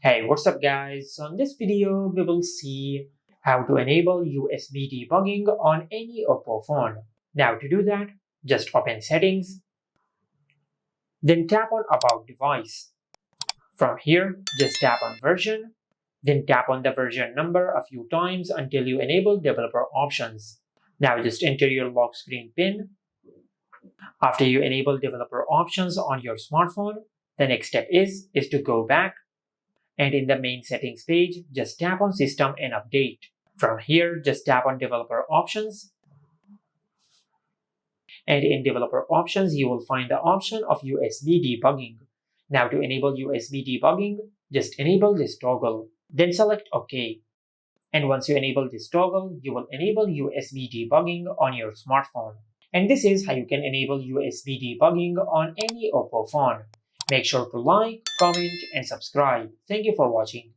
Hey, what's up guys? So in this video, we will see how to enable USB debugging on any Oppo phone. Now to do that, just open Settings, then tap on About Device. From here, just tap on Version, then tap on the version number a few times until you enable Developer Options. Now just enter your lock screen PIN. After you enable Developer Options on your smartphone, the next step is to go back. And in the main settings page, just tap on System and Update. From here, just tap on Developer Options. And in Developer Options, you will find the option of USB debugging. Now to enable USB debugging, just enable this toggle. Then select OK. And once you enable this toggle, you will enable USB debugging on your smartphone. And this is how you can enable USB debugging on any Oppo phone. Make sure to like, comment, and subscribe. Thank you for watching.